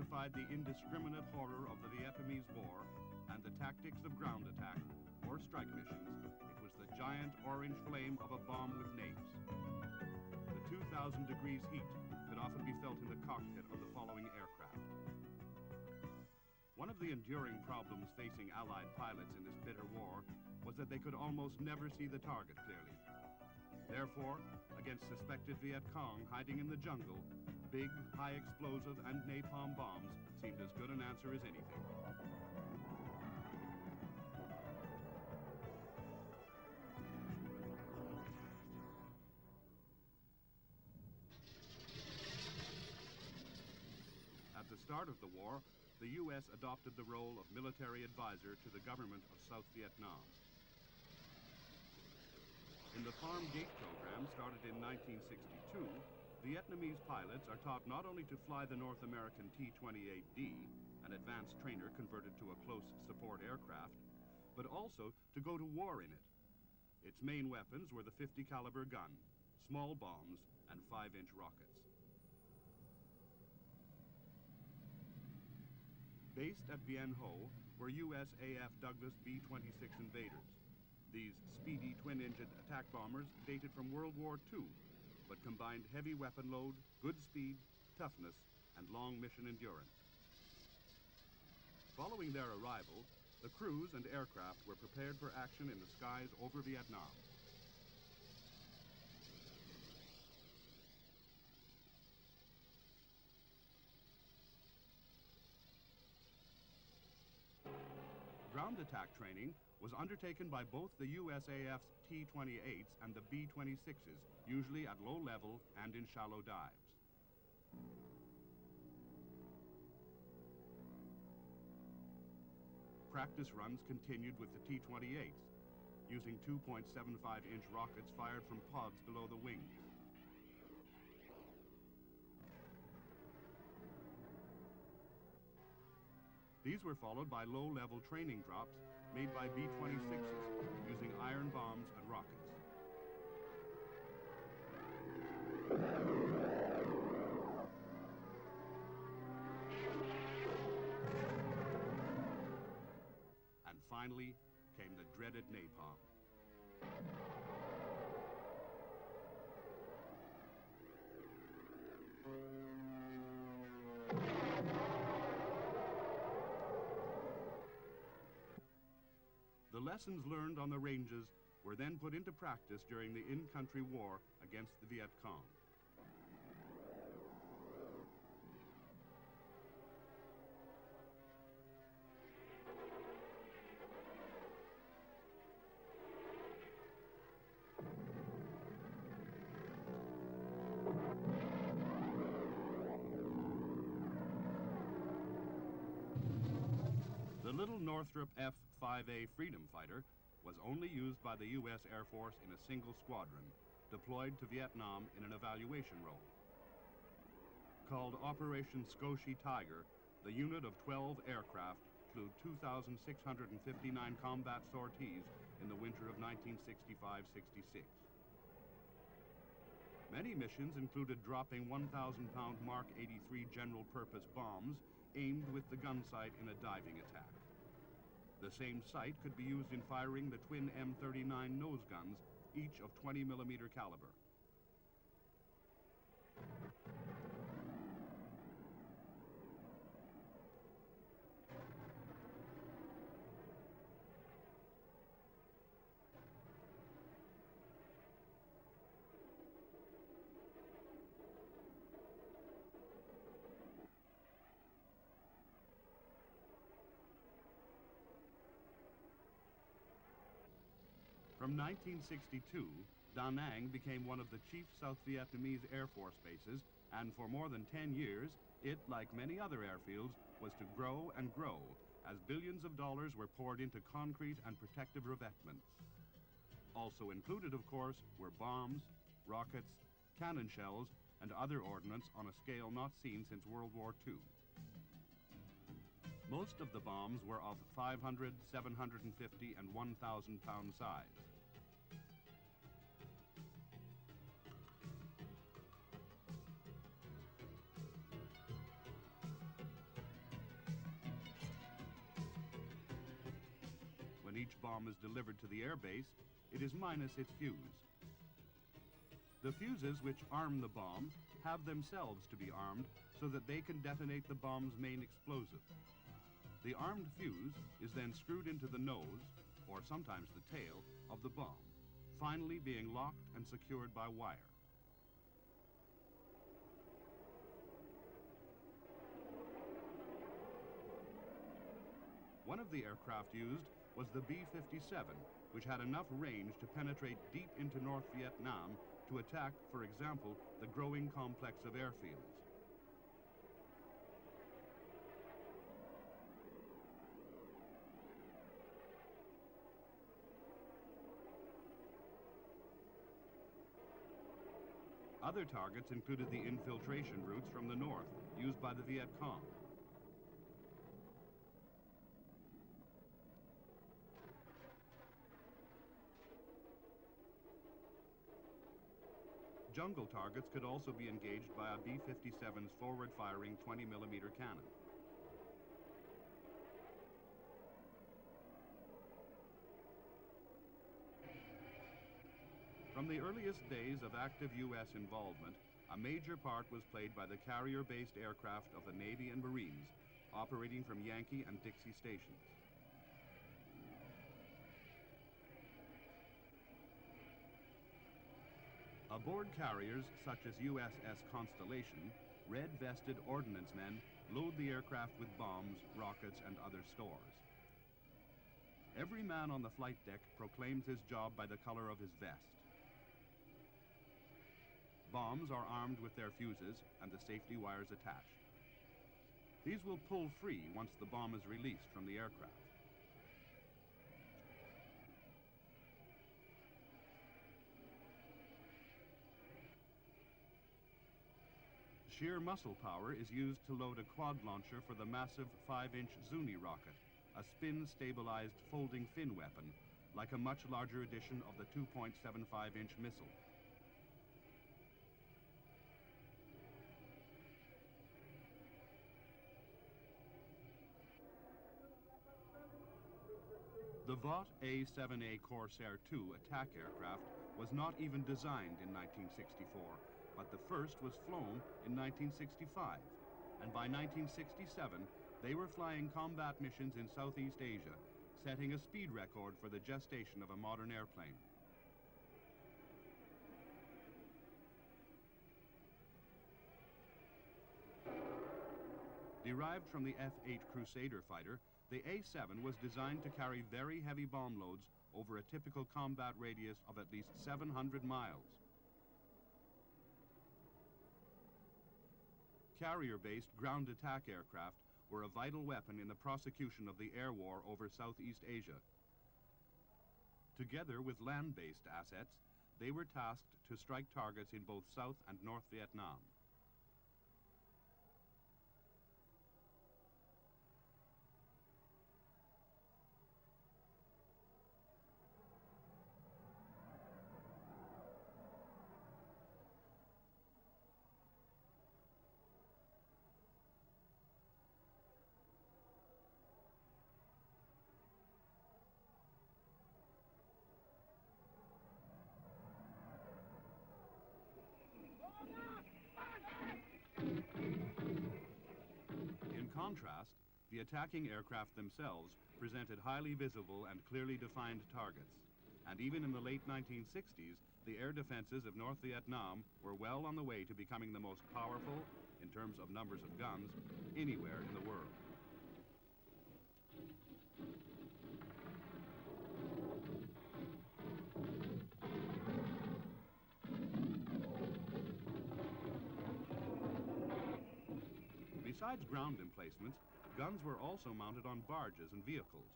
signified the indiscriminate horror of the Vietnamese War and the tactics of ground attack or strike missions, it was the giant orange flame of a bomb with names. The 2,000 degrees heat could often be felt in the cockpit of the following aircraft. One of the enduring problems facing Allied pilots in this bitter war was that they could almost never see the target clearly. Therefore, against suspected Viet Cong hiding in the jungle, big, high explosive and napalm bombs seemed as good an answer as anything. At the start of the war, the U.S. adopted the role of military advisor to the government of South Vietnam. In the Farm Gate program started in 1962, Vietnamese pilots are taught not only to fly the North American T-28D, an advanced trainer converted to a close support aircraft, but also to go to war in it. Its main weapons were the 50 caliber gun, small bombs, and 5-inch rockets. Based at Bien Ho were USAF Douglas B-26 Invaders. These speedy twin-engine attack bombers dated from World War II, but combined heavy weapon load, good speed, toughness, and long mission endurance. Following their arrival, the crews and aircraft were prepared for action in the skies over Vietnam. Ground attack training was undertaken by both the USAF's T-28s and the B-26s, usually at low level and in shallow dives. Practice runs continued with the T-28s, using 2.75-inch rockets fired from pods below the wings. These were followed by low-level training drops made by B-26s using iron bombs and rockets. And finally came the dreaded napalm. The lessons learned on the ranges were then put into practice during the in-country war against the Viet Cong. The little Northrop F-5A Freedom Fighter was only used by the U.S. Air Force in a single squadron, deployed to Vietnam in an evaluation role. Called Operation Scotia Tiger, the unit of 12 aircraft flew 2,659 combat sorties in the winter of 1965-66. Many missions included dropping 1,000-pound Mark 83 general-purpose bombs aimed with the gun sight in a diving attack. The same sight could be used in firing the twin M39 nose guns, each of 20mm caliber. From 1962, Da Nang became one of the chief South Vietnamese Air Force bases, and for more than 10 years, it, like many other airfields, was to grow and grow as billions of dollars were poured into concrete and protective revetments. Also included, of course, were bombs, rockets, cannon shells, and other ordnance on a scale not seen since World War II. Most of the bombs were of 500, 750, and 1,000-pound size. each bomb is delivered to the airbase, it is minus its fuse. The fuses which arm the bomb have themselves to be armed so that they can detonate the bomb's main explosive. The armed fuse is then screwed into the nose, or sometimes the tail, of the bomb, finally being locked and secured by wire. One of the aircraft used was the B-57, which had enough range to penetrate deep into North Vietnam to attack, for example, the growing complex of airfields. Other targets included the infiltration routes from the north, used by the Viet Cong. Jungle targets could also be engaged by a B-57's forward-firing 20mm cannon. From the earliest days of active U.S. involvement, a major part was played by the carrier-based aircraft of the Navy and Marines, operating from Yankee and Dixie stations. Aboard carriers such as USS Constellation, red-vested ordnance men load the aircraft with bombs, rockets, and other stores. Every man on the flight deck proclaims his job by the color of his vest. Bombs are armed with their fuses and the safety wires attached. These will pull free once the bomb is released from the aircraft. Sheer muscle power is used to load a quad launcher for the massive 5-inch Zuni rocket, a spin-stabilized folding fin weapon, like a much larger edition of the 2.75-inch missile. The Vought A-7A Corsair II attack aircraft was not even designed in 1964, but the first was flown in 1965, and by 1967 they were flying combat missions in Southeast Asia, setting a speed record for the gestation of a modern airplane. Derived from the F-8 Crusader fighter, the A-7 was designed to carry very heavy bomb loads over a typical combat radius of at least 700 miles. Carrier-based ground attack aircraft were a vital weapon in the prosecution of the air war over Southeast Asia. Together with land-based assets, they were tasked to strike targets in both South and North Vietnam. In contrast, the attacking aircraft themselves presented highly visible and clearly defined targets. And even in the late 1960s, the air defenses of North Vietnam were well on the way to becoming the most powerful, in terms of numbers of guns, anywhere in the world. Besides ground emplacements, guns were also mounted on barges and vehicles.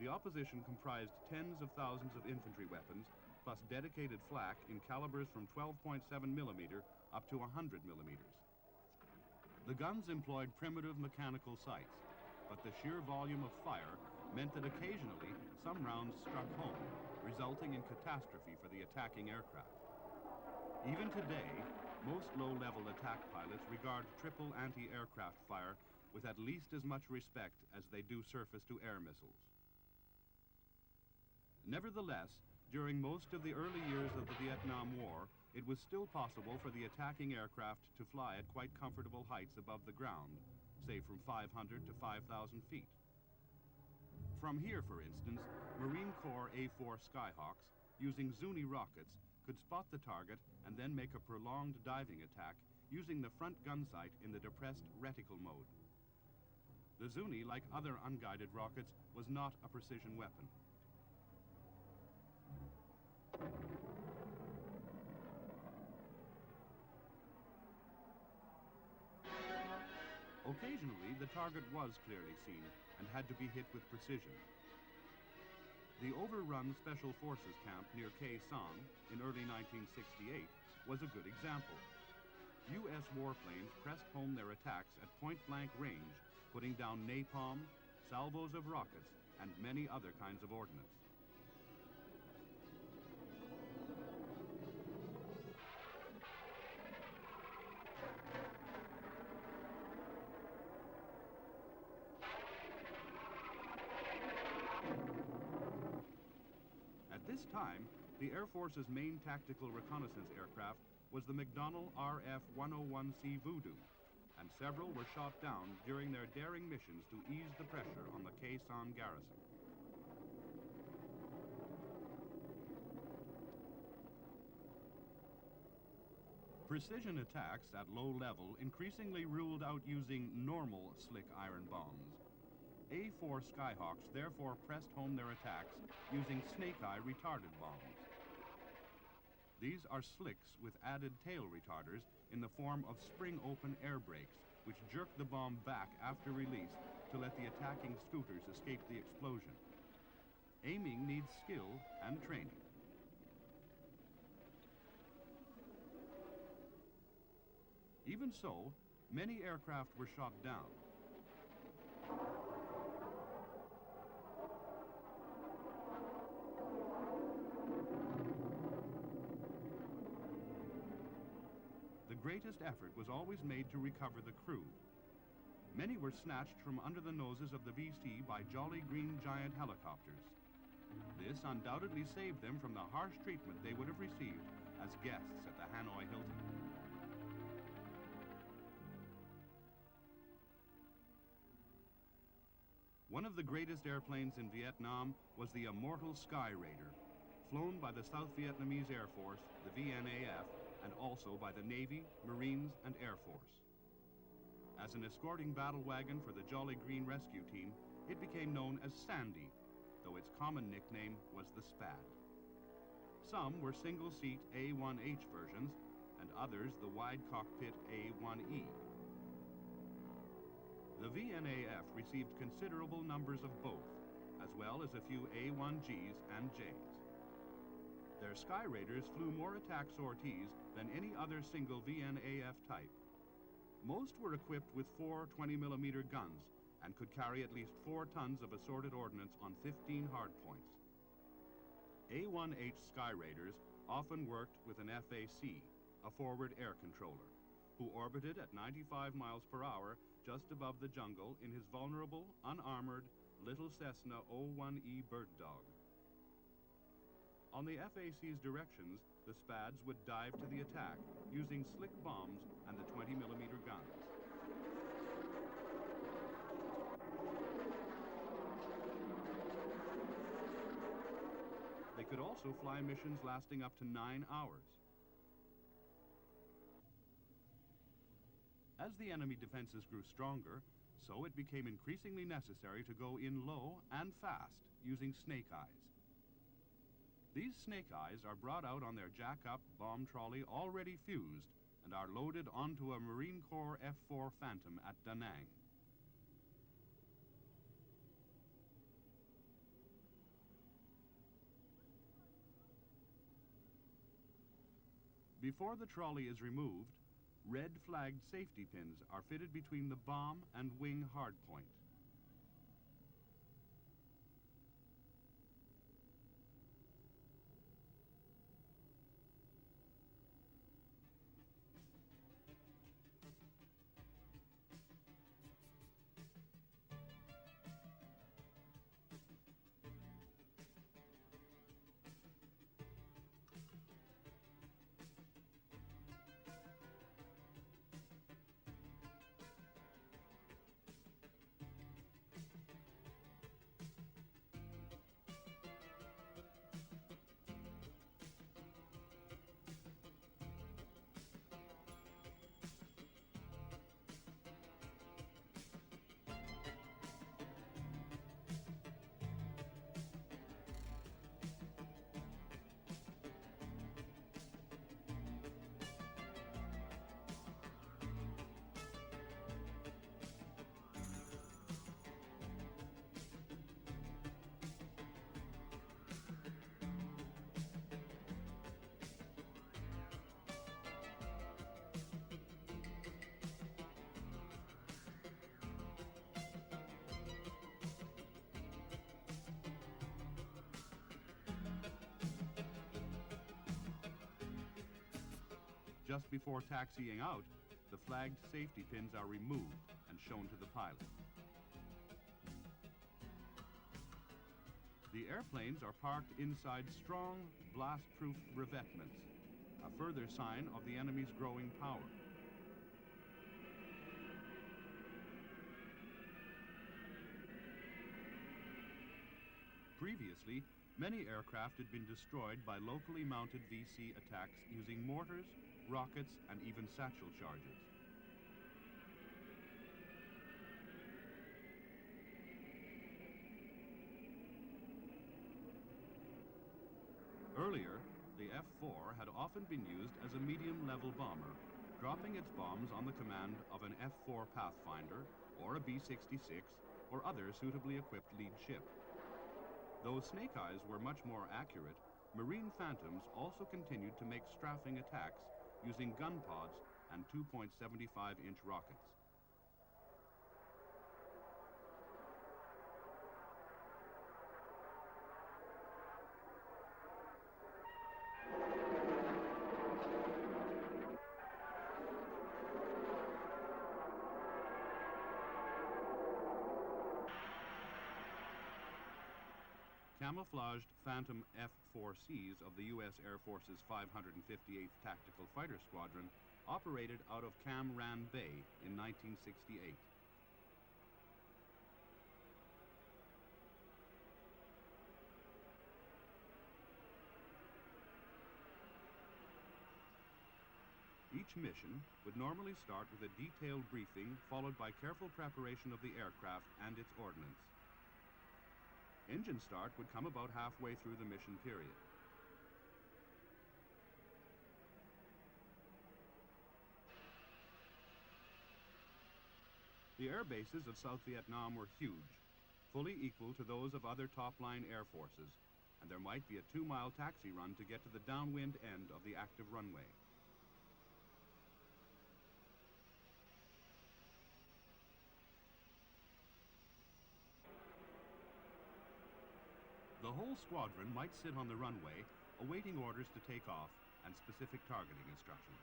The opposition comprised tens of thousands of infantry weapons, plus dedicated flak in calibers from 12.7mm up to 100mm. The guns employed primitive mechanical sights, but the sheer volume of fire meant that occasionally some rounds struck home, resulting in catastrophe for the attacking aircraft. Even today, most low-level attack pilots regard triple anti-aircraft fire with at least as much respect as they do surface-to-air missiles. Nevertheless, during most of the early years of the Vietnam War, it was still possible for the attacking aircraft to fly at quite comfortable heights above the ground, say from 500 to 5,000 feet. From here, for instance, Marine Corps A-4 Skyhawks, using Zuni rockets, could spot the target and then make a prolonged diving attack using the front gun sight in the depressed reticle mode. The Zuni, like other unguided rockets, was not a precision weapon. Occasionally, the target was clearly seen and had to be hit with precision. The overrun Special Forces camp near Khe Sanh in early 1968 was a good example. U.S. warplanes pressed home their attacks at point-blank range, putting down napalm, salvos of rockets, and many other kinds of ordnance. At this time, the Air Force's main tactical reconnaissance aircraft was the McDonnell RF-101C Voodoo, and several were shot down during their daring missions to ease the pressure on the Khe Sanh garrison. Precision attacks at low level increasingly ruled out using normal slick iron bombs. A-4 Skyhawks therefore pressed home their attacks using snake-eye retarded bombs. These are slicks with added tail retarders in the form of spring-open air brakes, which jerk the bomb back after release to let the attacking scooters escape the explosion. Aiming needs skill and training. Even so, many aircraft were shot down. The greatest effort was always made to recover the crew. Many were snatched from under the noses of the VC by Jolly Green Giant helicopters. This undoubtedly saved them from the harsh treatment they would have received as guests at the Hanoi Hilton. One of the greatest airplanes in Vietnam was the immortal Sky Raider, flown by the South Vietnamese Air Force, the VNAF, and also by the Navy, Marines, and Air Force. As an escorting battle wagon for the Jolly Green Rescue Team, it became known as Sandy, though its common nickname was the Spad. Some were single-seat A1H versions, and others the wide cockpit A1E. The VNAF received considerable numbers of both, as well as a few A1Gs and Js. Their Sky Raiders flew more attack sorties than any other single VNAF type. Most were equipped with 4 20mm guns and could carry at least 4 tons of assorted ordnance on 15 hardpoints. A1H Sky Raiders often worked with an FAC, a forward air controller, who orbited at 95 miles per hour just above the jungle in his vulnerable, unarmored, little Cessna 01E Bird Dog. On the FAC's directions, the Spads would dive to the attack using slick bombs and the 20mm guns. They could also fly missions lasting up to 9 hours. As the enemy defenses grew stronger, so it became increasingly necessary to go in low and fast using snake eyes. These snake eyes are brought out on their jack-up bomb trolley already fused and are loaded onto a Marine Corps F-4 Phantom at Da Nang. Before the trolley is removed, red flagged safety pins are fitted between the bomb and wing hardpoint. Just before taxiing out, the flagged safety pins are removed and shown to the pilot. The airplanes are parked inside strong, blast-proof revetments, a further sign of the enemy's growing power. Previously, many aircraft had been destroyed by locally mounted VC attacks using mortars, rockets, and even satchel charges. Earlier, the F-4 had often been used as a medium-level bomber, dropping its bombs on the command of an F-4 Pathfinder or a B-66 or other suitably equipped lead ship. Though Snake Eyes were much more accurate, Marine Phantoms also continued to make strafing attacks using gun pods and 2.75-inch rockets. Camouflaged Phantom F-4Cs of the U.S. Air Force's 558th Tactical Fighter Squadron operated out of Cam Ranh Bay in 1968. Each mission would normally start with a detailed briefing followed by careful preparation of the aircraft and its ordnance. Engine start would come about halfway through the mission period. The air bases of South Vietnam were huge, fully equal to those of other top-line air forces, and there might be a 2-mile taxi run to get to the downwind end of the active runway. The whole squadron might sit on the runway, awaiting orders to take off and specific targeting instructions.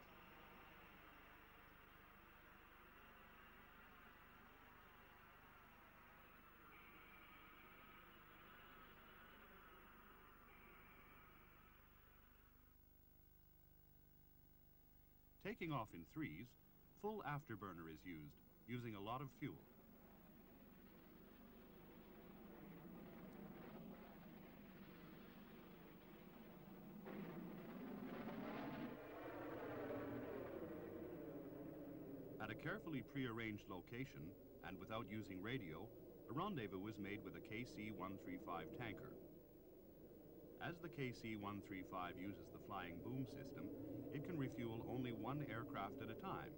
Taking off in threes, full afterburner is used, using a lot of fuel. At a carefully prearranged location, and without using radio, a rendezvous was made with a KC-135 tanker. As the KC-135 uses the flying boom system, it can refuel only one aircraft at a time,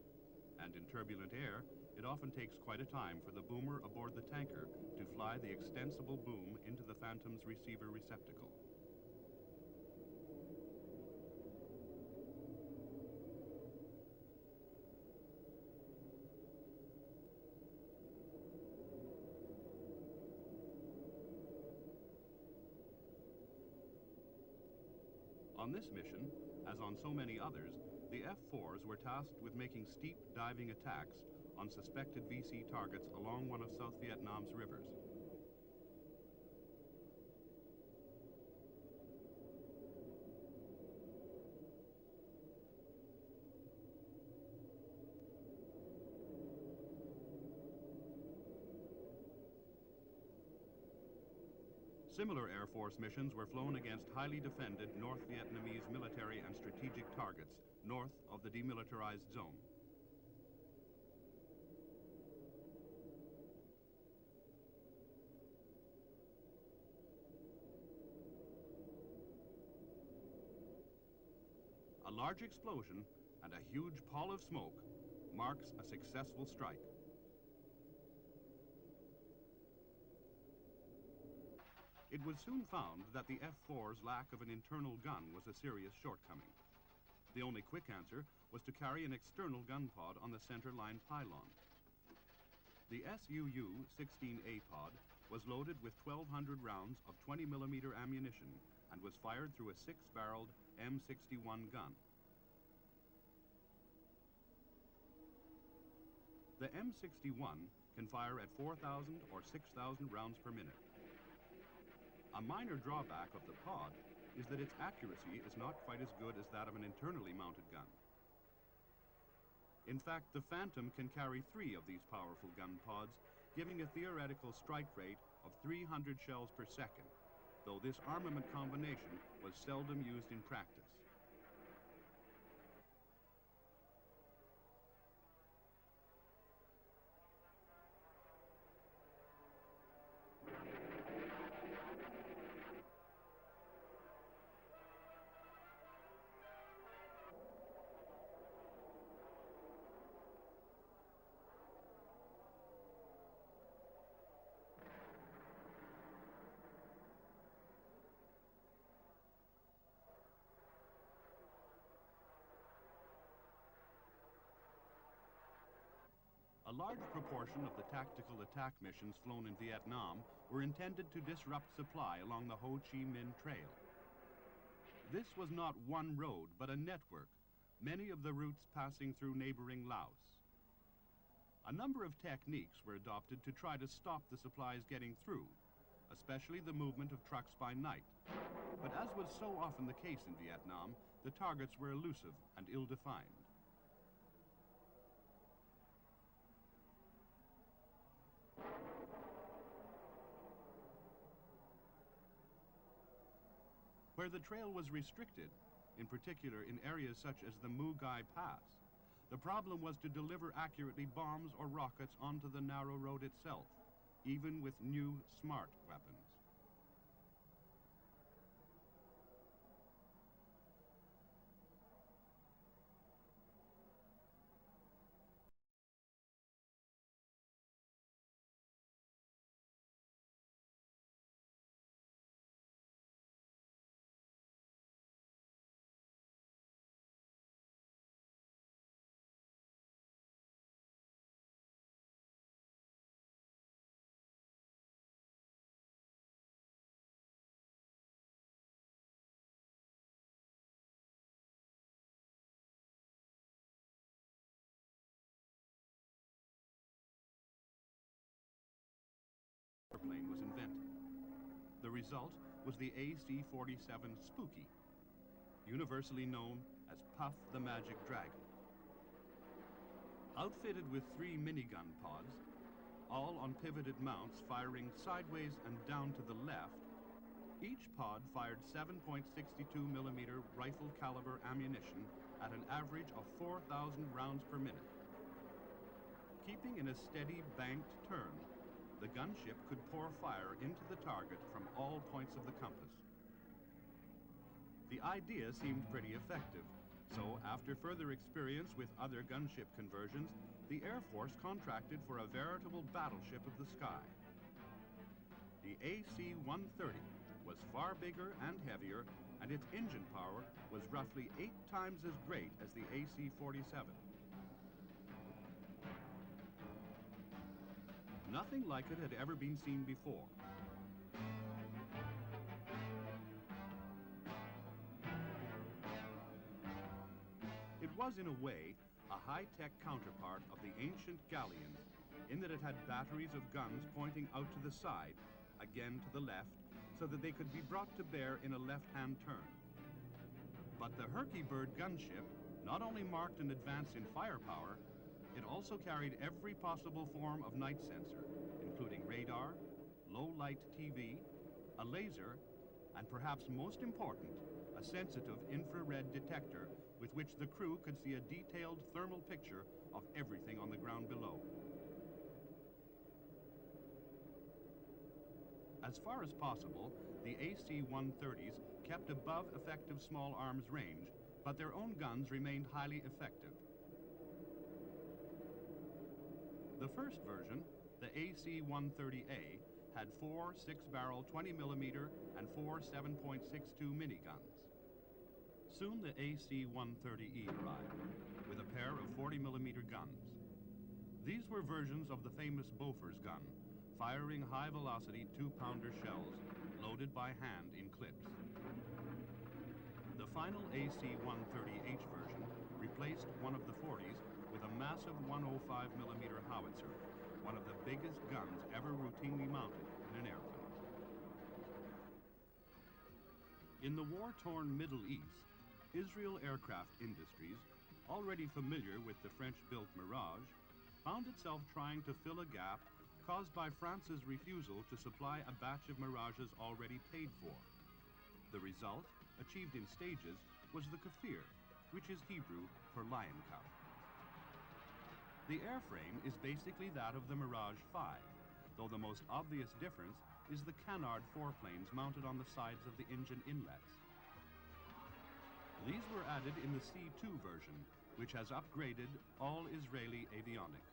and in turbulent air, it often takes quite a time for the boomer aboard the tanker to fly the extensible boom into the Phantom's receiver receptacle. On this mission, as on so many others, the F-4s were tasked with making steep diving attacks on suspected VC targets along one of South Vietnam's rivers. Similar Air Force missions were flown against highly defended North Vietnamese military and strategic targets north of the demilitarized zone. A large explosion and a huge pall of smoke marks a successful strike. It was soon found that the F-4's lack of an internal gun was a serious shortcoming. The only quick answer was to carry an external gun pod on the center line pylon. The SUU-16A pod was loaded with 1,200 rounds of 20mm ammunition and was fired through a 6-barreled M61 gun. The M61 can fire at 4,000 or 6,000 rounds per minute. A minor drawback of the pod is that its accuracy is not quite as good as that of an internally mounted gun. In fact, the Phantom can carry 3 of these powerful gun pods, giving a theoretical strike rate of 300 shells per second, though this armament combination was seldom used in practice. A large proportion of the tactical attack missions flown in Vietnam were intended to disrupt supply along the Ho Chi Minh Trail. This was not one road, but a network, many of the routes passing through neighboring Laos. A number of techniques were adopted to try to stop the supplies getting through, especially the movement of trucks by night. But as was so often the case in Vietnam, the targets were elusive and ill-defined. Where the trail was restricted, in particular in areas such as the Mu Gai Pass, the problem was to deliver accurately bombs or rockets onto the narrow road itself, even with new smart weapons. Airplane was invented. The result was the AC-47 Spooky, universally known as Puff the Magic Dragon. Outfitted with 3 minigun pods, all on pivoted mounts firing sideways and down to the left, each pod fired 7.62mm rifle caliber ammunition at an average of 4,000 rounds per minute. Keeping in a steady banked turn, the gunship could pour fire into the target from all points of the compass. The idea seemed pretty effective, so after further experience with other gunship conversions, the Air Force contracted for a veritable battleship of the sky. The AC-130 was far bigger and heavier, and its engine power was roughly 8 times as great as the AC-47. Nothing like it had ever been seen before. It was, in a way, a high-tech counterpart of the ancient galleons, in that it had batteries of guns pointing out to the side, again to the left, so that they could be brought to bear in a left-hand turn. But the Herky-Bird gunship not only marked an advance in firepower, it also carried every possible form of night sensor, including radar, low-light TV, a laser, and perhaps most important, a sensitive infrared detector with which the crew could see a detailed thermal picture of everything on the ground below. As far as possible, the AC-130s kept above effective small arms range, but their own guns remained highly effective. The first version, the AC-130A, had 4 6-barrel 20mm and 4 7.62 miniguns. Soon the AC-130E arrived, with a pair of 40mm guns. These were versions of the famous Bofors gun, firing high-velocity 2-pounder shells, loaded by hand in clips. The final AC-130H version replaced one of the 40s with a massive 105mm howitzer, one of the biggest guns ever routinely mounted in an airplane. In the war-torn Middle East, Israel Aircraft Industries, already familiar with the French-built Mirage, found itself trying to fill a gap caused by France's refusal to supply a batch of Mirages already paid for. The result, achieved in stages, was the Kafir, which is Hebrew for lion cub. The airframe is basically that of the Mirage 5, though the most obvious difference is the canard foreplanes mounted on the sides of the engine inlets. These were added in the C2 version, which has upgraded all Israeli avionics.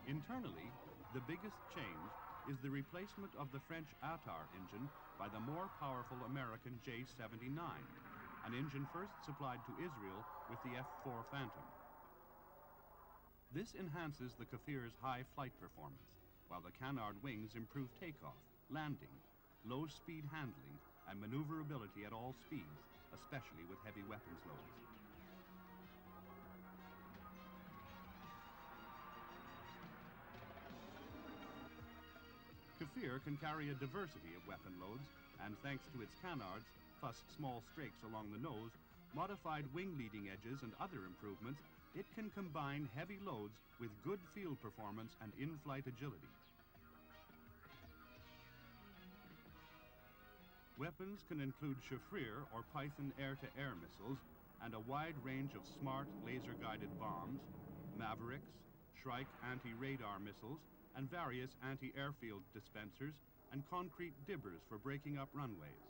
Internally, the biggest change is the replacement of the French Attar engine by the more powerful American J-79, an engine first supplied to Israel with the F-4 Phantom. This enhances the Kafir's high flight performance, while the canard wings improve takeoff, landing, low-speed handling, and maneuverability at all speeds, especially with heavy weapons loads. Kafir can carry a diversity of weapon loads, and thanks to its canards, plus small strakes along the nose, modified wing leading edges, and other improvements, it can combine heavy loads with good field performance and in-flight agility. Weapons can include Shafrir or Python air-to-air missiles and a wide range of smart laser-guided bombs, Mavericks, Shrike anti-radar missiles, and various anti-airfield dispensers and concrete dibbers for breaking up runways.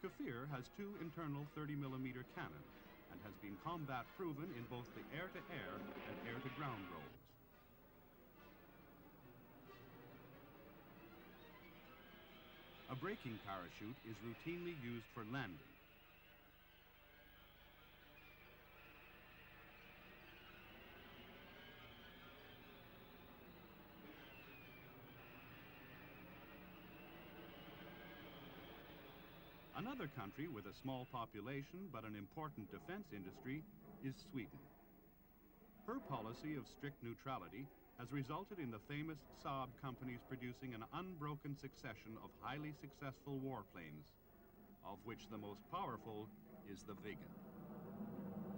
Kafir has two internal 30mm cannons and has been combat-proven in both the air-to-air and air-to-ground roles. A braking parachute is routinely used for landing. Another country with a small population but an important defense industry is Sweden. Her policy of strict neutrality has resulted in the famous Saab companies producing an unbroken succession of highly successful warplanes, of which the most powerful is the Viggen.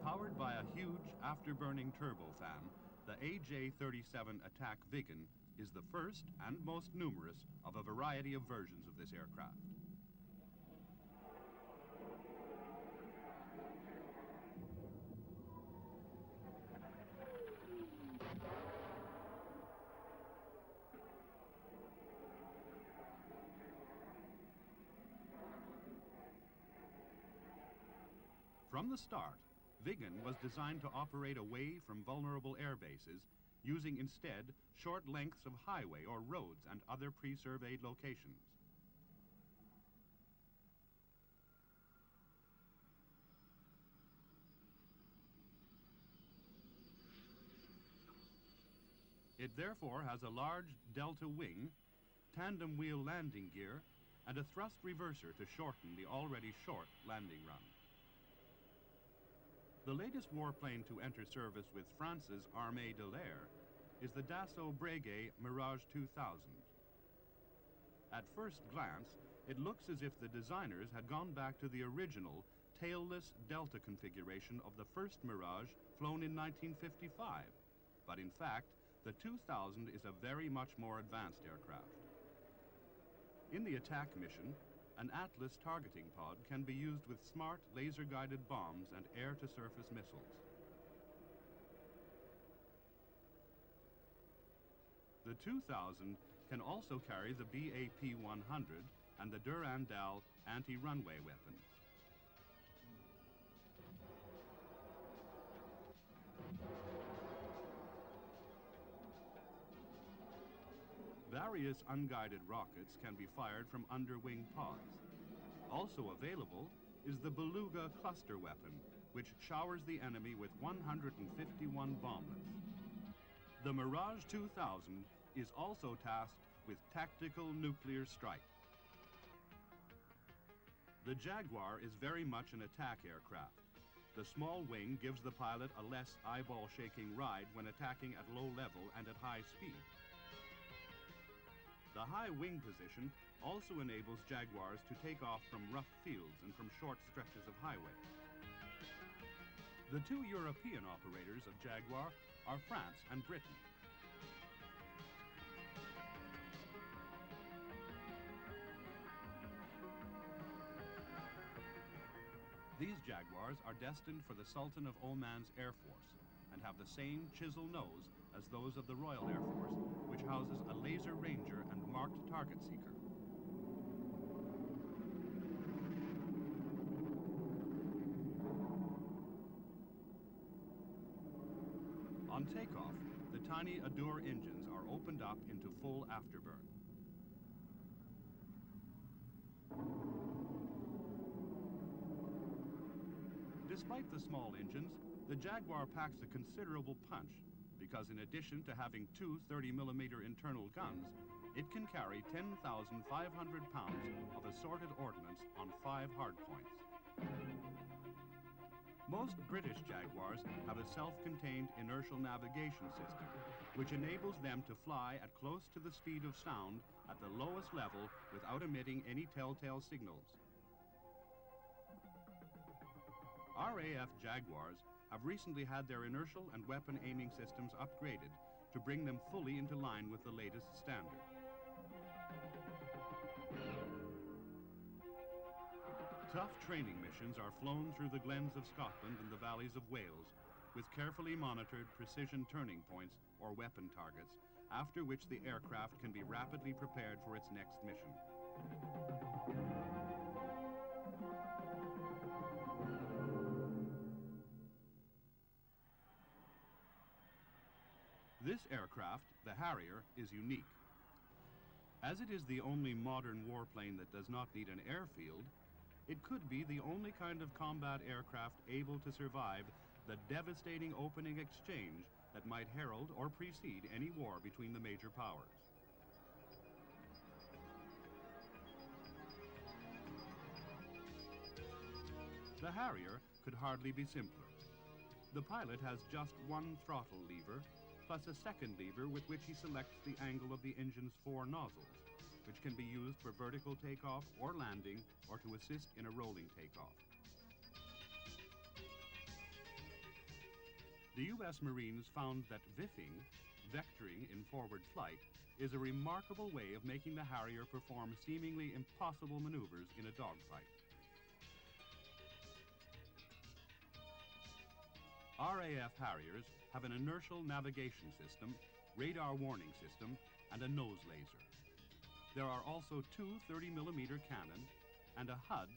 Powered by a huge afterburning turbofan, the AJ-37 attack Viggen is the first and most numerous of a variety of versions of this aircraft. From the start, Viggen was designed to operate away from vulnerable air bases, using instead short lengths of highway or roads and other pre-surveyed locations. It therefore has a large delta wing, tandem wheel landing gear, and a thrust reverser to shorten the already short landing run. The latest warplane to enter service with France's Armée de l'Air is the Dassault Breguet Mirage 2000. At first glance, it looks as if the designers had gone back to the original tailless delta configuration of the first Mirage flown in 1955, but in fact, the 2000 is a very much more advanced aircraft. In the attack mission, an Atlas targeting pod can be used with smart laser-guided bombs and air-to-surface missiles. The 2000 can also carry the BAP-100 and the Durandal anti-runway weapons. Various unguided rockets can be fired from underwing pods. Also available is the Beluga cluster weapon, which showers the enemy with 151 bomblets. The Mirage 2000 is also tasked with tactical nuclear strike. The Jaguar is very much an attack aircraft. The small wing gives the pilot a less eyeball-shaking ride when attacking at low level and at high speed. The high wing position also enables Jaguars to take off from rough fields and from short stretches of highway. The two European operators of Jaguar are France and Britain. These Jaguars are destined for the Sultan of Oman's Air Force and have the same chisel nose as those of the Royal Air Force, which houses a laser ranger and marked target seeker. On takeoff, the tiny Adour engines are opened up into full afterburn. Despite the small engines, the Jaguar packs a considerable punch because in addition to having two 30mm internal guns, it can carry 10,500 pounds of assorted ordnance on 5 hardpoints. Most British Jaguars have a self-contained inertial navigation system, which enables them to fly at close to the speed of sound at the lowest level without emitting any telltale signals. RAF Jaguars have recently had their inertial and weapon aiming systems upgraded to bring them fully into line with the latest standard. Tough training missions are flown through the glens of Scotland and the valleys of Wales with carefully monitored precision turning points or weapon targets, after which the aircraft can be rapidly prepared for its next mission. This aircraft, the Harrier, is unique. As it is the only modern warplane that does not need an airfield, it could be the only kind of combat aircraft able to survive the devastating opening exchange that might herald or precede any war between the major powers. The Harrier could hardly be simpler. The pilot has just one throttle lever, plus a second lever with which he selects the angle of the engine's 4 nozzles, which can be used for vertical takeoff or landing or to assist in a rolling takeoff. The U.S. Marines found that VIFing, vectoring in forward flight, is a remarkable way of making the Harrier perform seemingly impossible maneuvers in a dogfight. RAF Harriers have an inertial navigation system, radar warning system, and a nose laser. There are also 2 30mm cannon and a HUD,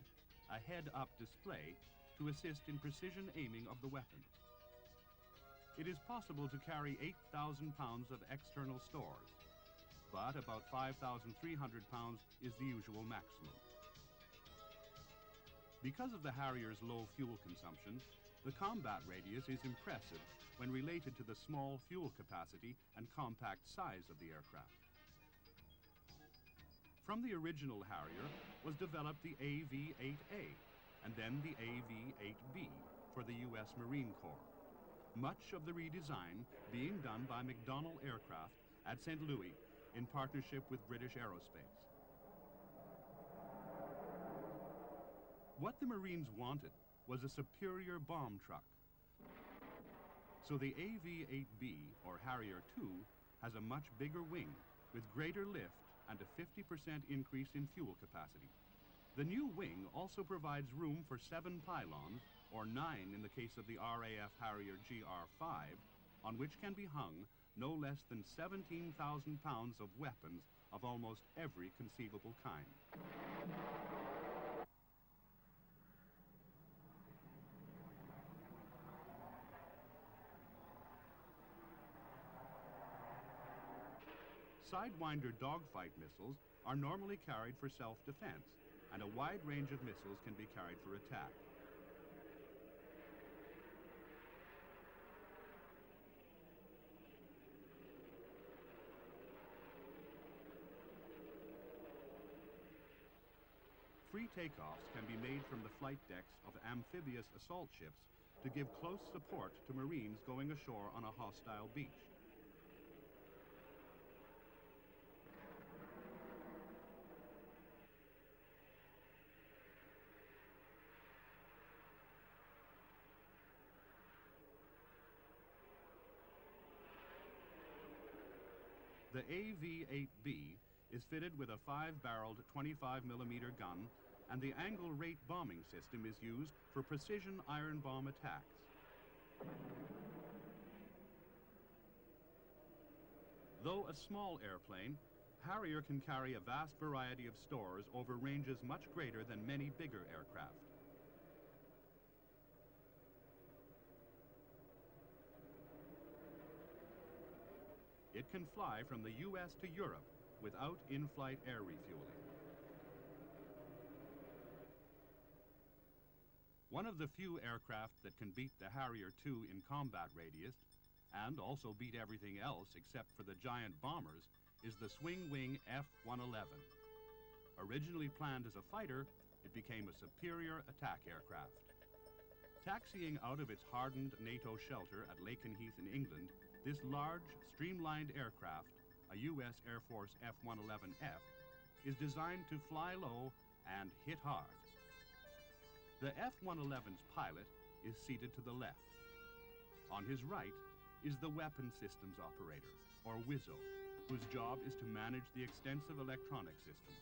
a head-up display, to assist in precision aiming of the weapons. It is possible to carry 8,000 pounds of external stores, but about 5,300 pounds is the usual maximum. Because of the Harrier's low fuel consumption, the combat radius is impressive when related to the small fuel capacity and compact size of the aircraft. From the original Harrier was developed the AV-8A and then the AV-8B for the U.S. Marine Corps, much of the redesign being done by McDonnell Aircraft at St. Louis in partnership with British Aerospace. What the Marines wanted was a superior bomb truck. So the AV-8B, or Harrier II, has a much bigger wing with greater lift and a 50% increase in fuel capacity. The new wing also provides room for 7 pylons, or 9 in the case of the RAF Harrier GR5, on which can be hung no less than 17,000 pounds of weapons of almost every conceivable kind. Sidewinder dogfight missiles are normally carried for self-defense, and a wide range of missiles can be carried for attack. free takeoffs can be made from the flight decks of amphibious assault ships to give close support to Marines going ashore on a hostile beach. The AV-8B is fitted with a 5-barreled 25mm gun, and the angle rate bombing system is used for precision iron bomb attacks. Though a small airplane, Harrier can carry a vast variety of stores over ranges much greater than many bigger aircraft. It can fly from the US to Europe without in-flight air refueling. One of the few aircraft that can beat the Harrier II in combat radius, and also beat everything else except for the giant bombers, is the swing-wing F-111. Originally planned as a fighter, it became a superior attack aircraft. Taxiing out of its hardened NATO shelter at Lakenheath in England, this large, streamlined aircraft, a U.S. Air Force F-111F, is designed to fly low and hit hard. The F-111's pilot is seated to the left. On his right is the Weapon Systems Operator, or WISO, whose job is to manage the extensive electronic system.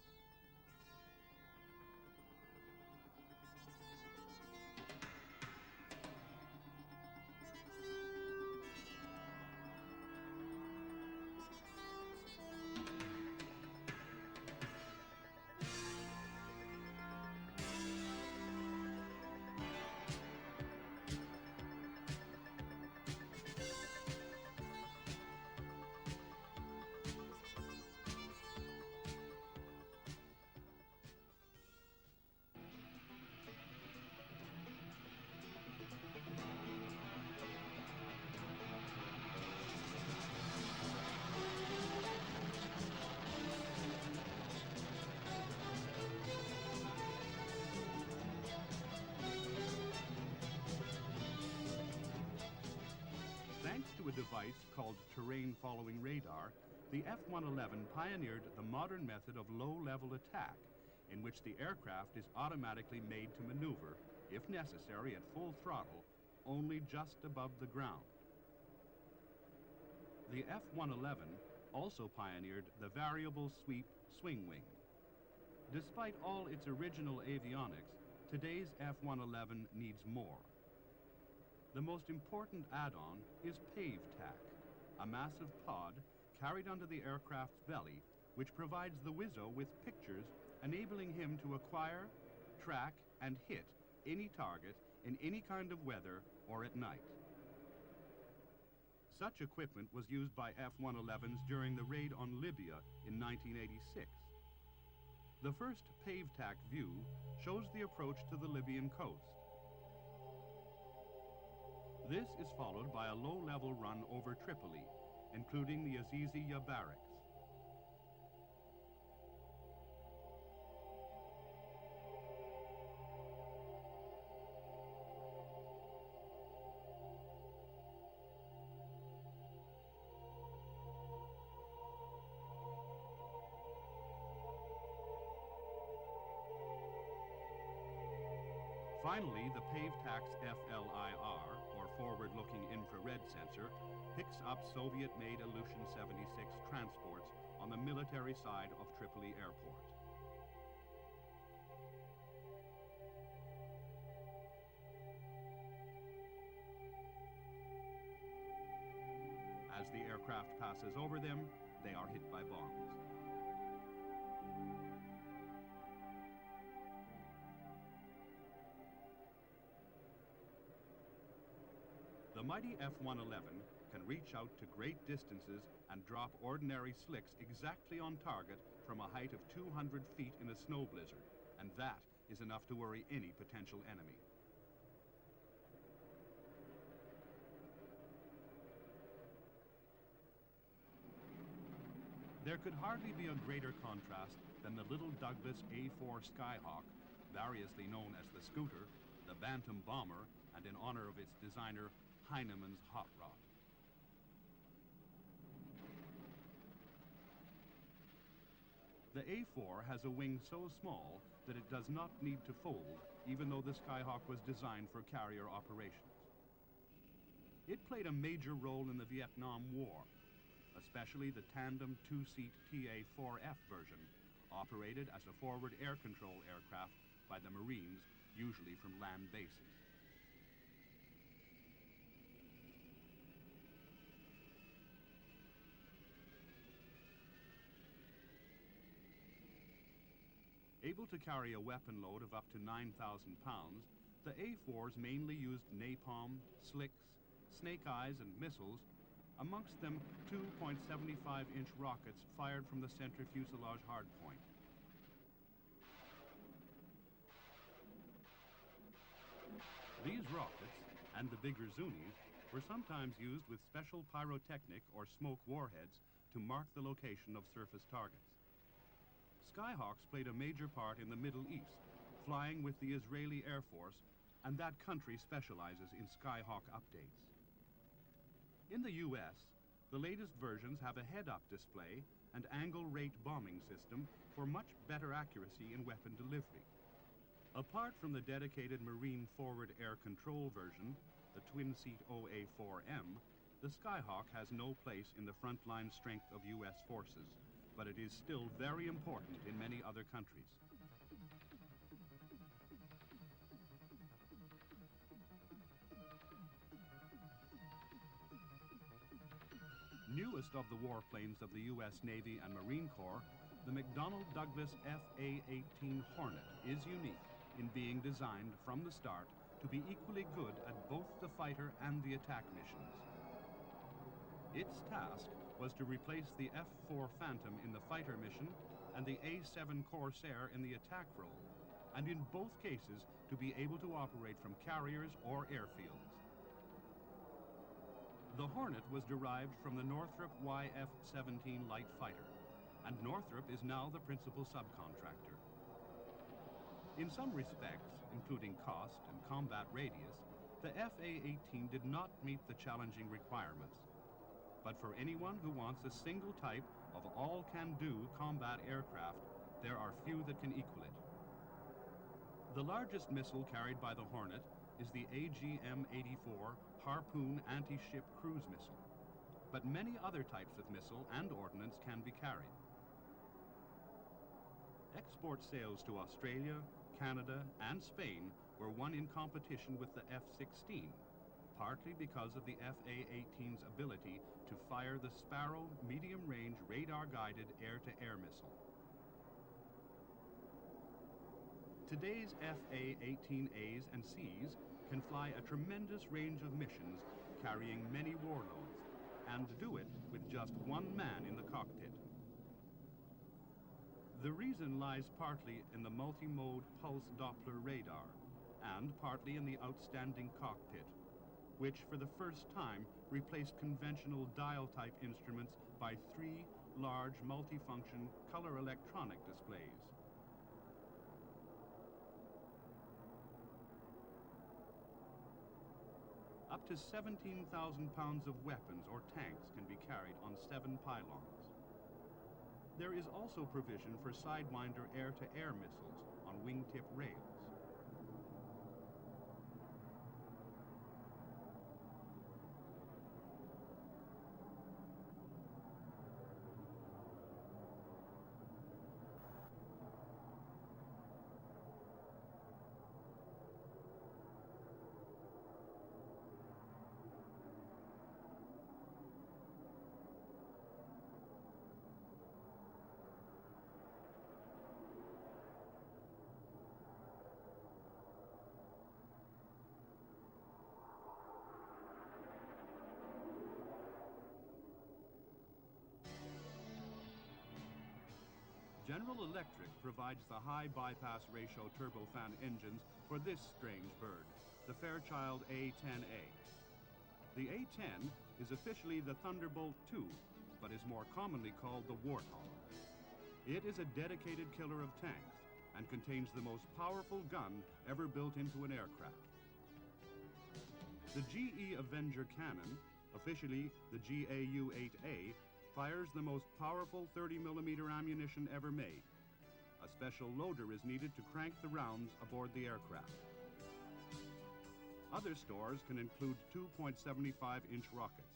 Thanks to a device called terrain-following radar, the F-111 pioneered the modern method of low-level attack, in which the aircraft is automatically made to maneuver, if necessary at full throttle, only just above the ground. The F-111 also pioneered the variable sweep swing wing. Despite all its original avionics, today's F-111 needs more. The most important add-on is PaveTac, a massive pod carried under the aircraft's belly, which provides the WISO with pictures enabling him to acquire, track, and hit any target in any kind of weather or at night. Such equipment was used by F-111s during the raid on Libya in 1986. The first PaveTac view shows the approach to the Libyan coast. This is followed by a low-level run over Tripoli, including the Aziziyah barracks. Finally, the PaveTac's FLIR, or forward-looking infrared sensor, picks up Soviet-made Ilyushin-76 transports on the military side of Tripoli Airport. As the aircraft passes over them, they are hit by bombs. The mighty F-111 can reach out to great distances and drop ordinary slicks exactly on target from a height of 200 feet in a snow blizzard, and that is enough to worry any potential enemy. There could hardly be a greater contrast than the little Douglas A-4 Skyhawk variously known as the Scooter, the Bantam Bomber, and in honor of its designer, Heinemann's Hot Rod. The A4 has a wing so small that it does not need to fold, even though the Skyhawk was designed for carrier operations. It played a major role in the Vietnam War, especially the tandem two-seat TA-4F version, operated as a forward air control aircraft by the Marines, usually from land bases. Able to carry a weapon load of up to 9,000 pounds, the A4s mainly used napalm, slicks, snake eyes, and missiles, amongst them 2.75-inch rockets fired from the center fuselage hardpoint. These rockets, and the bigger Zunis, were sometimes used with special pyrotechnic or smoke warheads to mark the location of surface targets. Skyhawks played a major part in the Middle East, flying with the Israeli Air Force, and that country specializes in Skyhawk updates. In the U.S., the latest versions have a head-up display and angle rate bombing system for much better accuracy in weapon delivery. Apart from the dedicated Marine Forward Air Control version, the twin-seat OA-4M, the Skyhawk has no place in the frontline strength of U.S. forces, but it is still very important in many other countries. Newest of the warplanes of the U.S. Navy and Marine Corps, the McDonnell Douglas FA-18 Hornet is unique in being designed from the start to be equally good at both the fighter and the attack missions. Its task was to replace the F-4 Phantom in the fighter mission and the A-7 Corsair in the attack role, and in both cases to be able to operate from carriers or airfields. The Hornet was derived from the Northrop YF-17 light fighter, and Northrop is now the principal subcontractor. In some respects, including cost and combat radius, the FA-18 did not meet the challenging requirements. But for anyone who wants a single type of all-can-do combat aircraft, there are few that can equal it. The largest missile carried by the Hornet is the AGM-84 Harpoon anti-ship cruise missile, but many other types of missile and ordnance can be carried. Export sales to Australia, Canada, and Spain were won in competition with the F-16, partly because of the FA-18's ability to fire the Sparrow medium-range radar-guided air-to-air missile. Today's FA-18As and Cs can fly a tremendous range of missions carrying many warlords, and do it with just one man in the cockpit. The reason lies partly in the multi-mode pulse Doppler radar, and partly in the outstanding cockpit, which for the first time replaced conventional dial-type instruments by 3 large multifunction color electronic displays. Up to 17,000 pounds of weapons or tanks can be carried on 7 pylons. There is also provision for Sidewinder air-to-air missiles on wingtip rails. General Electric provides the high bypass ratio turbofan engines for this strange bird, the Fairchild A-10A. The A-10 is officially the Thunderbolt II, but is more commonly called the Warthog. It is a dedicated killer of tanks, and contains the most powerful gun ever built into an aircraft. The GE Avenger cannon, officially the GAU-8A, fires the most powerful 30mm ammunition ever made. A special loader is needed to crank the rounds aboard the aircraft. Other stores can include 2.75-inch rockets.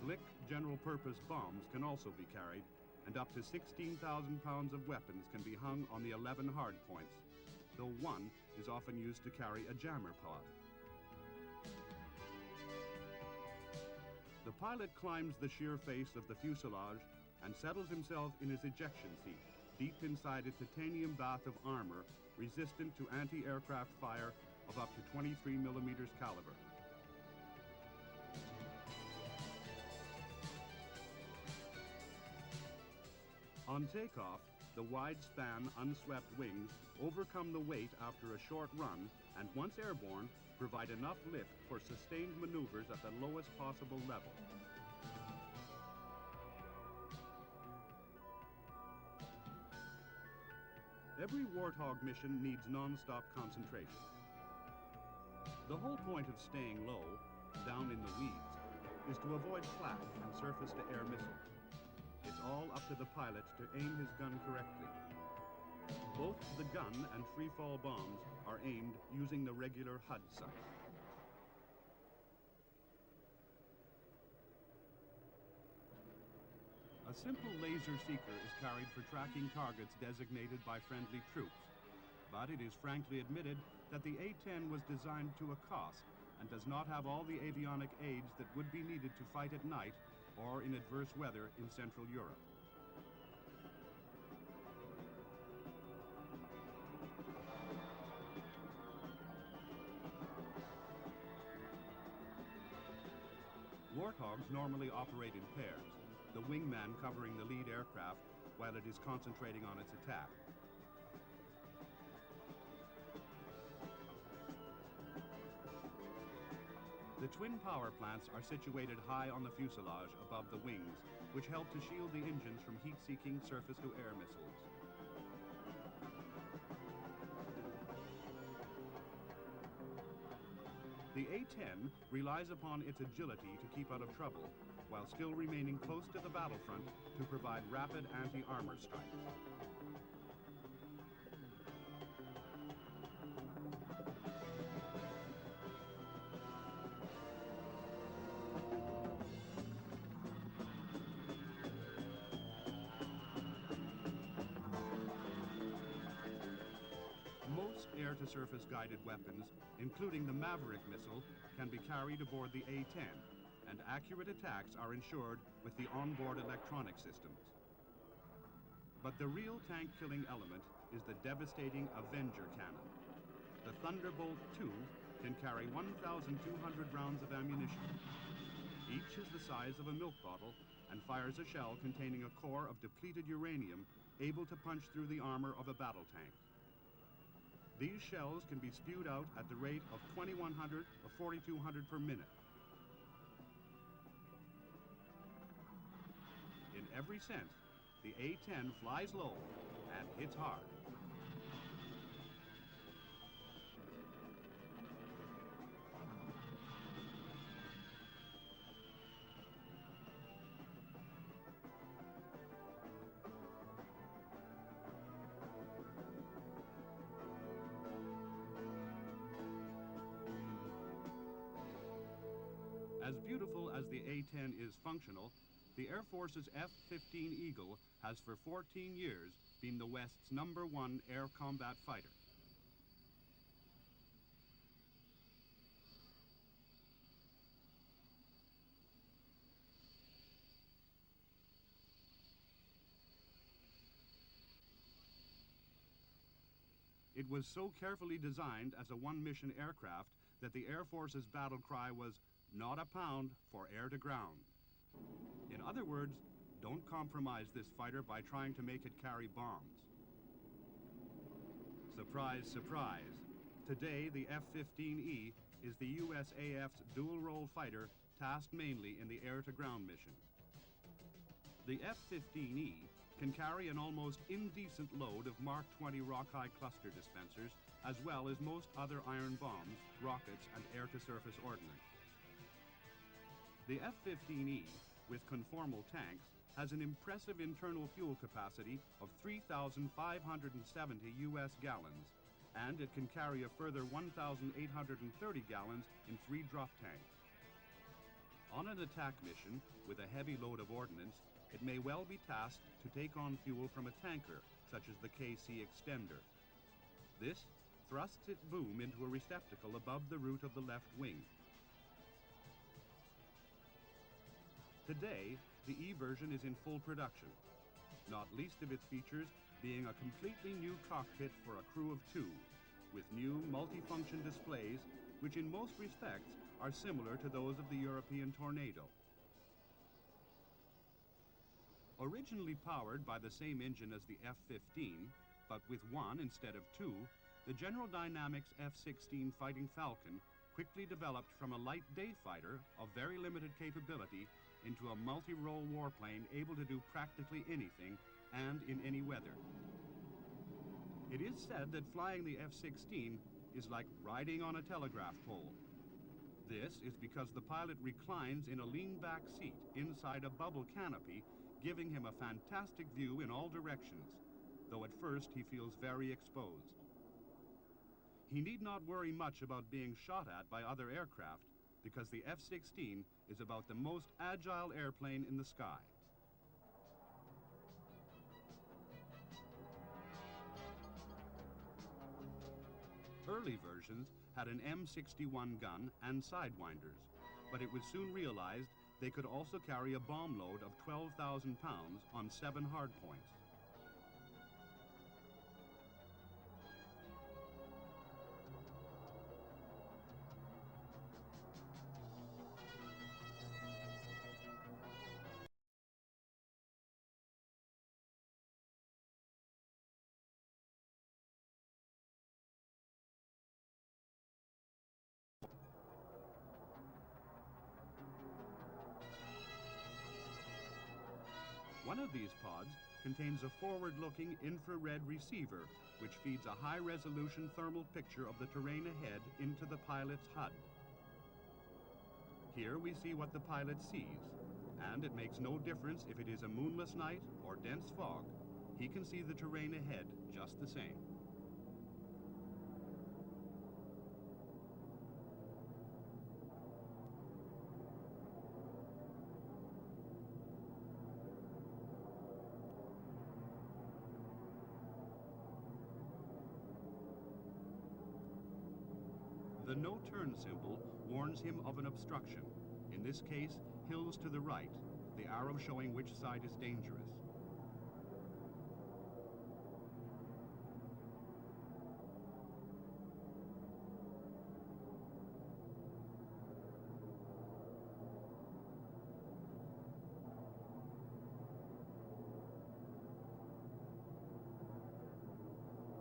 Slick general-purpose bombs can also be carried, and up to 16,000 pounds of weapons can be hung on the 11 hardpoints, though one is often used to carry a jammer pod. The pilot climbs the sheer face of the fuselage and settles himself in his ejection seat, deep inside a titanium bath of armor resistant to anti-aircraft fire of up to 23mm caliber. On takeoff, the wide-span, unswept wings overcome the weight after a short run and, once airborne, provide enough lift for sustained maneuvers at the lowest possible level. Every Warthog mission needs non-stop concentration. The whole point of staying low, down in the weeds, is to avoid flak and surface-to-air missiles. It's all up to the pilot to aim his gun correctly. Both the gun and free-fall bombs are aimed using the regular HUD sight. A simple laser seeker is carried for tracking targets designated by friendly troops, but it is frankly admitted that the A-10 was designed to a cost and does not have all the avionic aids that would be needed to fight at night or in adverse weather in Central Europe. Warthogs normally operate in pairs, the wingman covering the lead aircraft while it is concentrating on its attack. The twin power plants are situated high on the fuselage above the wings, which help to shield the engines from heat-seeking surface-to-air missiles. The A-10 relies upon its agility to keep out of trouble, while still remaining close to the battlefront to provide rapid anti-armor strikes. Most air-to-surface guided weapons, including the Maverick missile, can be carried aboard the A-10, and accurate attacks are ensured with the onboard electronic systems. But the real tank-killing element is the devastating Avenger cannon. The Thunderbolt II can carry 1,200 rounds of ammunition. Each is the size of a milk bottle and fires a shell containing a core of depleted uranium able to punch through the armor of a battle tank. These shells can be spewed out at the rate of 2,100 or 4,200 per minute. In every sense, the A-10 flies low and hits hard. As beautiful as the A-10 is functional, the Air Force's F-15 Eagle has for 14 years been the West's #1 air combat fighter. It was so carefully designed as a one-mission aircraft that the Air Force's battle cry was, "Not a pound for air to ground." In other words, don't compromise this fighter by trying to make it carry bombs. Surprise, surprise. Today, the F-15E is the USAF's dual-role fighter tasked mainly in the air-to-ground mission. The F-15E can carry an almost indecent load of Mark 20 Rockeye cluster dispensers, as well as most other iron bombs, rockets, and air-to-surface ordnance. The F-15E, with conformal tanks, has an impressive internal fuel capacity of 3,570 U.S. gallons, and it can carry a further 1,830 gallons in 3 drop tanks. On an attack mission with a heavy load of ordnance, it may well be tasked to take on fuel from a tanker, such as the KC Extender. This thrusts its boom into a receptacle above the root of the left wing. Today, the E version is in full production, not least of its features being a completely new cockpit for a crew of 2, with new multifunction displays which in most respects are similar to those of the European Tornado. Originally powered by the same engine as the F-15, but with 1 instead of 2, the General Dynamics F-16 Fighting Falcon quickly developed from a light day fighter of very limited capability into a multi-role warplane able to do practically anything and in any weather. It is said that flying the F-16 is like riding on a telegraph pole. This is because the pilot reclines in a lean-back seat inside a bubble canopy, giving him a fantastic view in all directions, though at first he feels very exposed. He need not worry much about being shot at by other aircraft, because the F-16 is about the most agile airplane in the sky. Early versions had an M61 gun and sidewinders, but it was soon realized they could also carry a bomb load of 12,000 pounds on 7 hardpoints. One of these pods contains a forward-looking infrared receiver, which feeds a high-resolution thermal picture of the terrain ahead into the pilot's HUD. Here we see what the pilot sees, and it makes no difference if it is a moonless night or dense fog. He can see the terrain ahead just the same. The no-turn symbol warns him of an obstruction, in this case, hills to the right, the arrow showing which side is dangerous.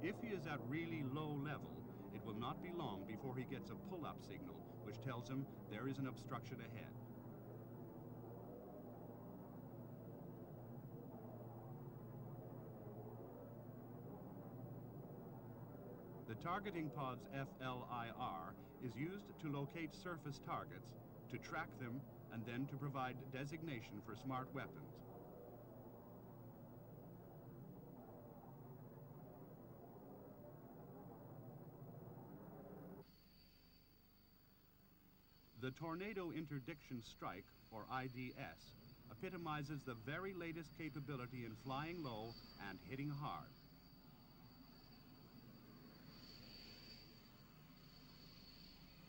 If he is at really low level, it will not be long before he gets a pull-up signal, which tells him there is an obstruction ahead. The targeting pod's FLIR is used to locate surface targets, to track them, and then to provide designation for smart weapons. The Tornado Interdiction Strike, or IDS, epitomizes the very latest capability in flying low and hitting hard.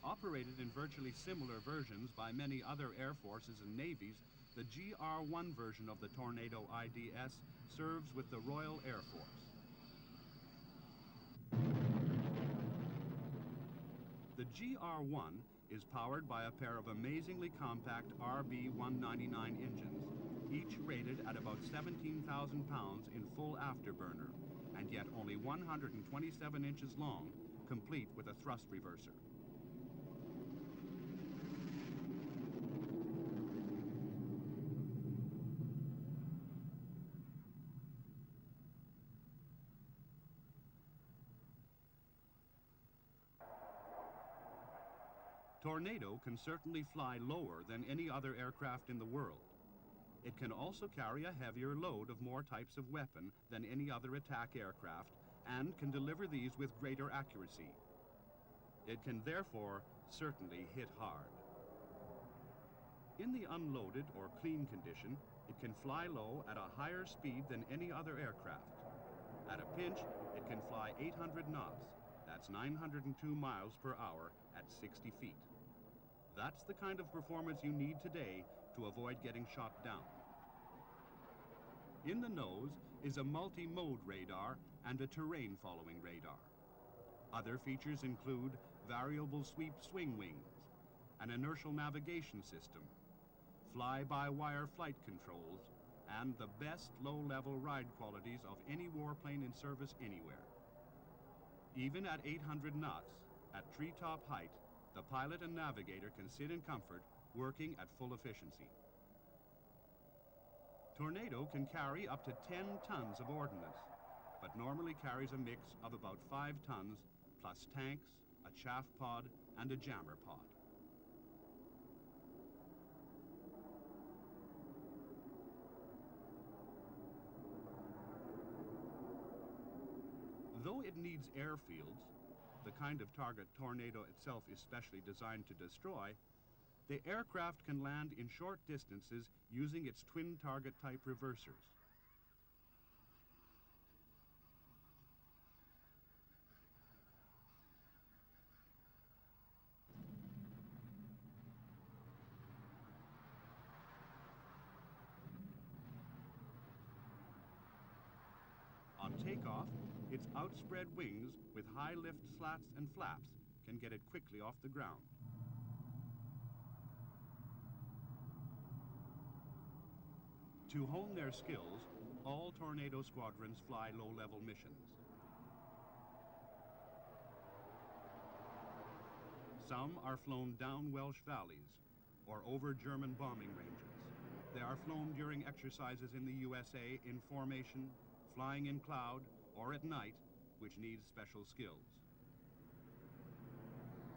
Operated in virtually similar versions by many other air forces and navies, the GR-1 version of the Tornado IDS serves with the Royal Air Force. The GR-1 is powered by a pair of amazingly compact RB-199 engines, each rated at about 17,000 pounds in full afterburner, and yet only 127 inches long, complete with a thrust reverser. Tornado can certainly fly lower than any other aircraft in the world. It can also carry a heavier load of more types of weapon than any other attack aircraft and can deliver these with greater accuracy. It can therefore certainly hit hard. In the unloaded or clean condition, it can fly low at a higher speed than any other aircraft. At a pinch, it can fly 800 knots. That's 902 miles per hour at 60 feet. That's the kind of performance you need today to avoid getting shot down. In the nose is a multi-mode radar and a terrain-following radar. Other features include variable sweep swing wings, an inertial navigation system, fly-by-wire flight controls, and the best low-level ride qualities of any warplane in service anywhere. Even at 800 knots, at treetop height, the pilot and navigator can sit in comfort, working at full efficiency. Tornado can carry up to 10 tons of ordnance, but normally carries a mix of about 5 tons, plus tanks, a chaff pod, and a jammer pod. Though it needs airfields, the kind of target Tornado itself is specially designed to destroy, the aircraft can land in short distances using its twin target type reversers. On takeoff, its outspread wings with high lift slats and flaps can get it quickly off the ground. To hone their skills, all Tornado squadrons fly low-level missions. Some are flown down Welsh valleys or over German bombing ranges. They are flown during exercises in the USA in formation, flying in cloud, or at night, which needs special skills.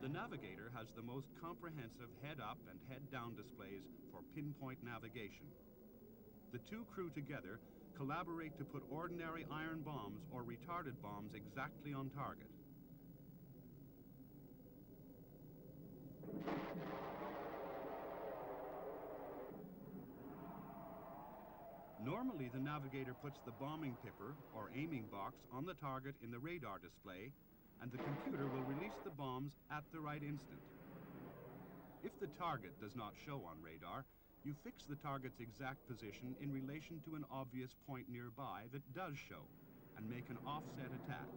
The navigator has the most comprehensive head-up and head-down displays for pinpoint navigation. The two crew together collaborate to put ordinary iron bombs or retarded bombs exactly on target. Normally, the navigator puts the bombing pipper, or aiming box, on the target in the radar display, and the computer will release the bombs at the right instant. If the target does not show on radar, you fix the target's exact position in relation to an obvious point nearby that does show, and make an offset attack.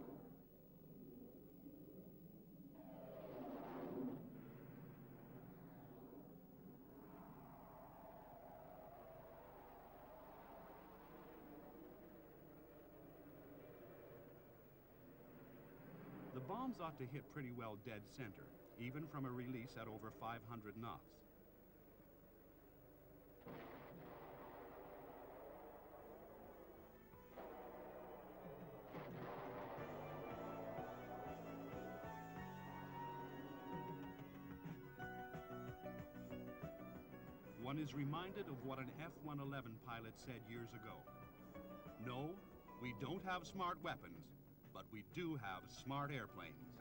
The bombs ought to hit pretty well dead center, even from a release at over 500 knots. One is reminded of what an F-111 pilot said years ago. No, we don't have smart weapons, but we do have smart airplanes.